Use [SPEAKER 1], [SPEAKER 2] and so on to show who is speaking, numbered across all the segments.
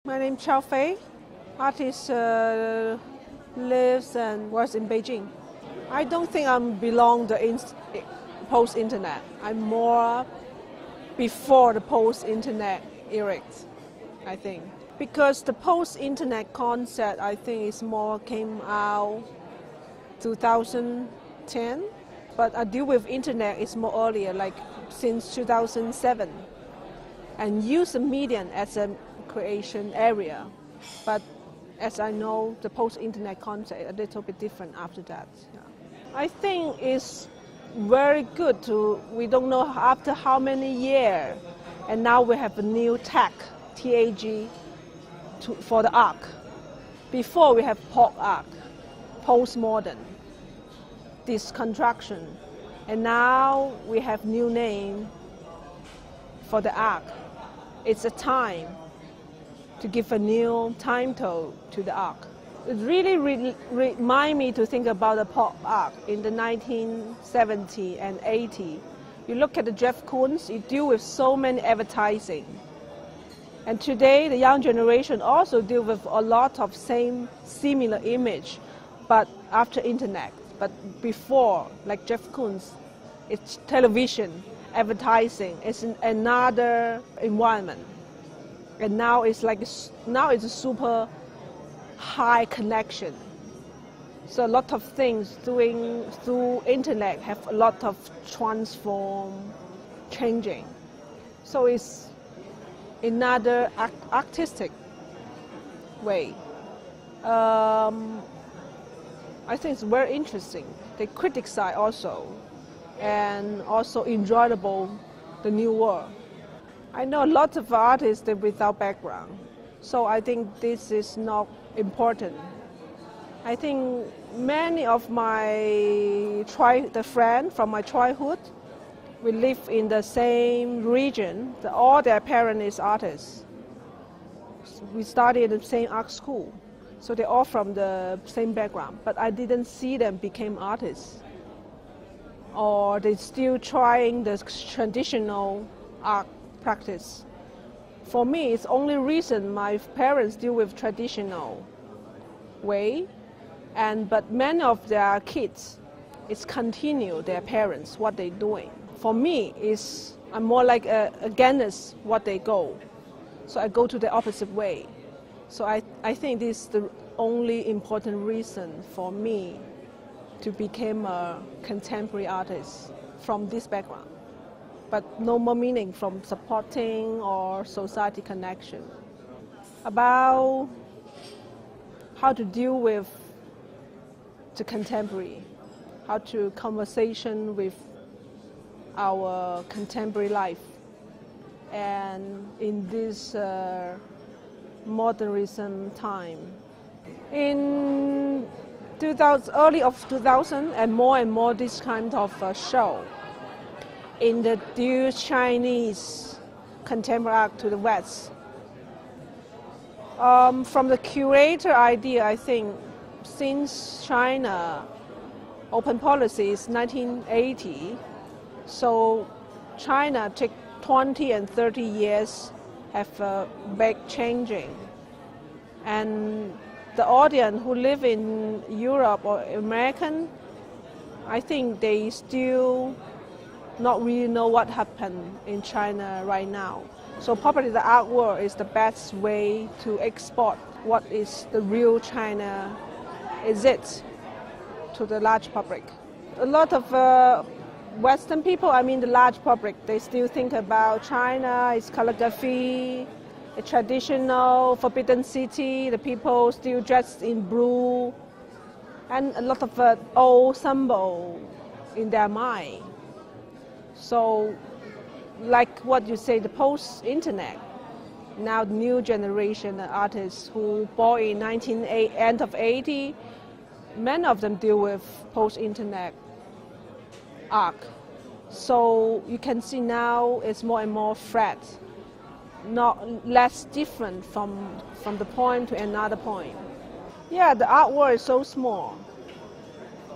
[SPEAKER 1] My name is Cao Fei. Artist lives and works in Beijing. I don't think I belong the post-internet. I'm more before the post-internet era, I think. Because the post-internet concept, I think, is more came out 2010. But I deal with internet is more earlier, like since 2007. And use the medium as a creation area, but as I know, the post-internet concept is a little bit different after that. Yeah. I think it's very good we don't know after how many years, and now we have a new tag, TAG, for the art. Before we have pop art, postmodern, deconstruction, and now we have new name for the art. It's a time to give a new title to the art. It really reminds me to think about the pop art in the 1970s and 80s. You look at the Jeff Koons, you deal with so many advertising. And today, the young generation also deal with a lot of similar image, but after internet. But before, like Jeff Koons, it's television, advertising, it's another environment. And now it's a super high connection. So a lot of things through internet have a lot of changing. So it's another artistic way. I think it's very interesting. The critic side also, and also enjoyable, the new world. I know a lot of artists without background, so I think this is not important. I think many of the friends from my childhood, we live in the same region. All their parents is artists. We studied in the same art school, so they're all from the same background. But I didn't see them become artists, or they're still trying the traditional art practice. For me, it's only reason my parents deal with traditional way, but many of their kids continue their parents what they're doing. For me, I'm more like against what they go, so I go to the opposite way. So I think this is the only important reason for me to become a contemporary artist from this background. But no more meaning from supporting or society connection. About how to deal with the contemporary, how to conversation with our contemporary life, and in this modernism time. In early of 2000 and more this kind of show. Introduce Chinese contemporary art to the West. From the curator idea, I think since China open policy is 1980, so China take 20 and 30 years have a big changing. And the audience who live in Europe or American, I think they still not really know what happened in China right now. So probably the art world is the best way to export what is the real China to the large public. A lot of Western people, the large public, they still think about China, its calligraphy, a traditional forbidden city, the people still dressed in blue, and a lot of old symbol in their mind. So, like what you say, the post-internet, now the new generation of artists who born in end of 80, many of them deal with post-internet art. So you can see now it's more and more flat, less different from the point to another point. Yeah, the art world is so small.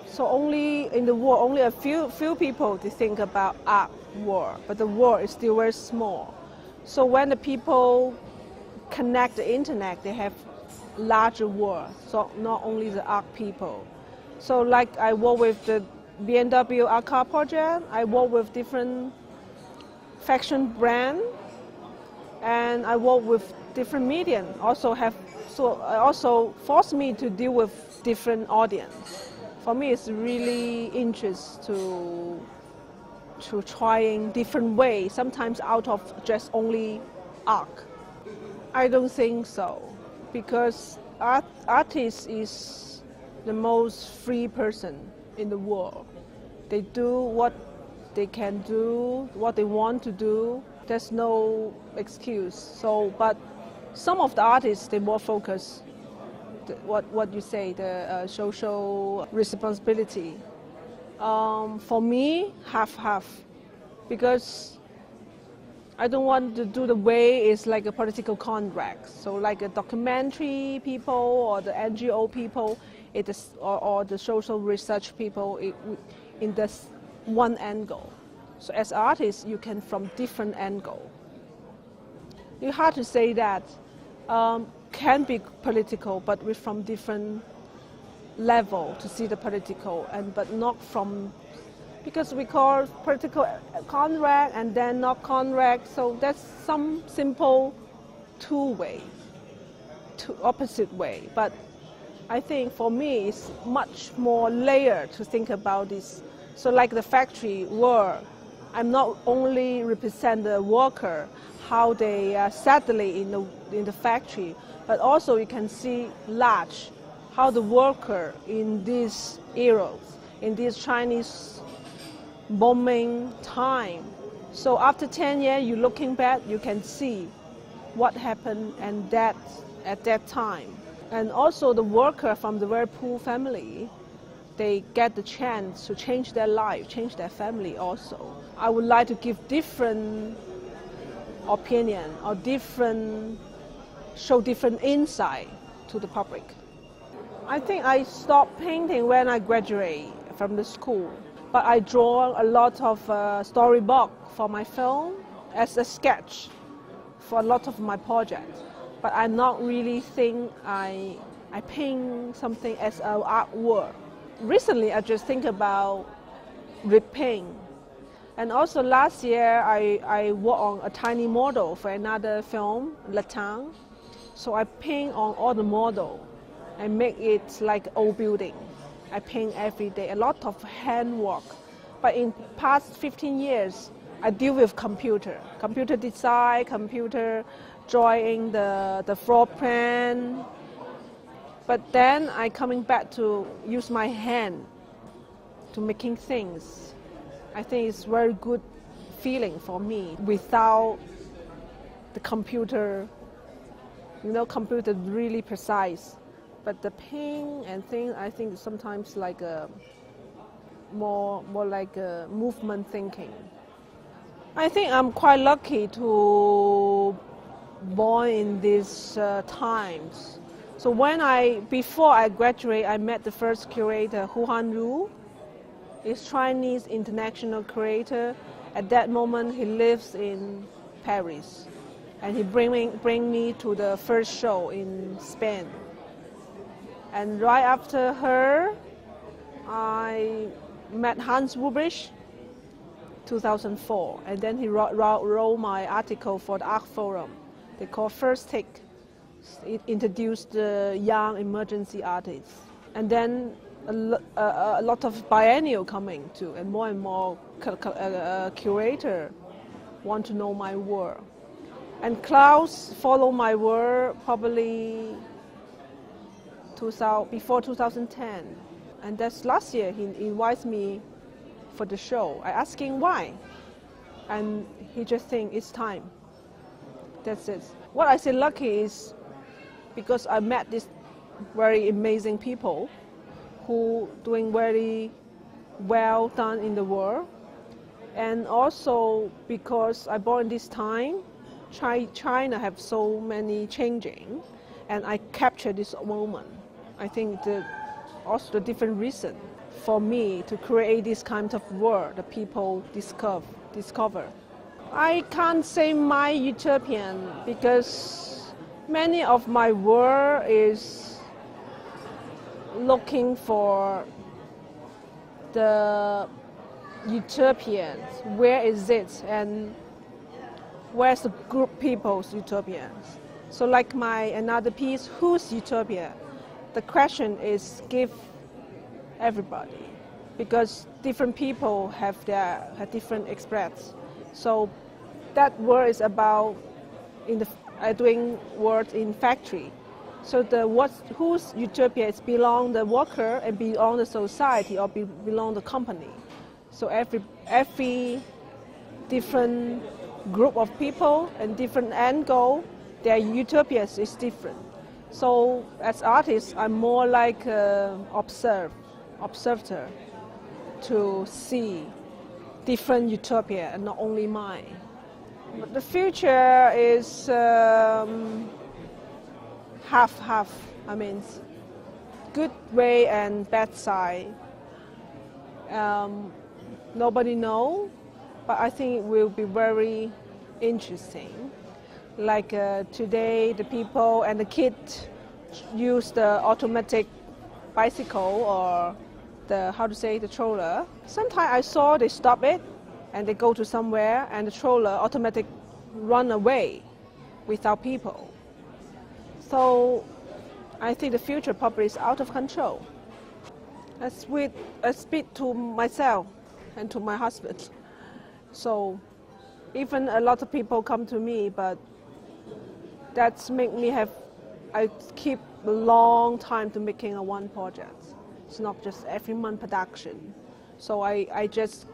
[SPEAKER 1] So only in the world, only a few people to think about art world, but the world is still very small. So when the people connect the internet, they have larger world, so not only the art people. So like I work with the BMW art car project, I work with different fashion brand, and I work with different media. Also forced me to deal with different audience. For me, it's really interesting to trying different ways, sometimes out of just only art. I don't think so, because artist is the most free person in the world. They do what they can do, what they want to do. There's no excuse. So, but some of the artists, they more focus what you say, the social responsibility. For me, half-half, because I don't want to do the way it's like a political contract. So like a documentary people or the NGO people, or the social research people in this one angle. So as artists, you can from different angle. You hard to say that can be political, but with from different level to see the political, but not from, because we call political contract and then not contract. So that's some simple two opposite way. But I think for me it's much more layered to think about this. So like the factory work, I'm not only represent the worker, how they settle in the factory, but also you can see large how the worker in these eras, in this Chinese booming time. So after 10 years, you're looking back, you can see what happened and that at that time. And also the worker from the very poor family, they get the chance to change their life, change their family also. I would like to give different opinion or show different insight to the public. I think I stopped painting when I graduated from the school, but I draw a lot of storybook for my film as a sketch for a lot of my projects. But I not really think I paint something as an artwork. Recently, I just think about repaint. And also last year, I worked on a tiny model for another film, Latang. So I paint on all the model and make it like old building. I paint every day, a lot of handwork. But in past 15 years, I deal with computer design, computer drawing the floor plan. But then I coming back to use my hand to making things. I think it's very good feeling for me without the computer. You know, computer really precise. But the paint and things, I think sometimes like a more like a movement thinking. I think I'm quite lucky to born in these times. So before I graduate, I met the first curator, Hu Hanru. He's Chinese international curator. At that moment, he lives in Paris, and he bring me to the first show in Spain. And right after her, I met Hans Rubisch, 2004, and then he wrote my article for the Art Forum. They call First Take. It introduced the young emergency artists, and then a lot of biennial coming too, and more curator want to know my work. And Klaus followed my work probably before 2010, and that's last year he invites me for the show. I asked him why, and he just think it's time. That's it. What I say lucky is because I met these very amazing people who doing very well done in the world, and also because I born this time, China have so many changing, and I capture this moment. I think also the different reason for me to create this kind of world that people discover. I can't say my utopian because Many of my work is looking for the utopians. Where is it, and where's the group people's utopians? So like my another piece, whose utopia? The question is give everybody, because different people have different express. So that work is about doing work in factory. So whose utopia is belong the worker and belong the society or belong the company. So every different group of people and different angle, their utopias is different. So as artist, I'm more like observer to see different utopia and not only mine. But the future is half-half. I mean, good way and bad side. Nobody know, but I think it will be very interesting. Like today, the people and the kids use the automatic bicycle or the stroller. Sometimes I saw they stop it and they go to somewhere and the stroller automatic run away without people. So I think the future probably is out of control. I speak to myself and to my husband. So even a lot of people come to me, but that's make me I keep a long time to making a one project. It's not just every month production. So I just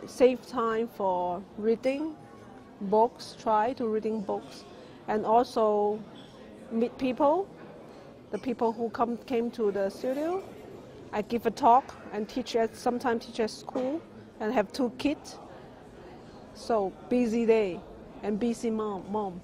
[SPEAKER 1] save time for reading books, try to reading books, and also meet people, the people who came to the studio. I give a talk and sometimes teach at school and have 2 kids. So busy day and busy mom.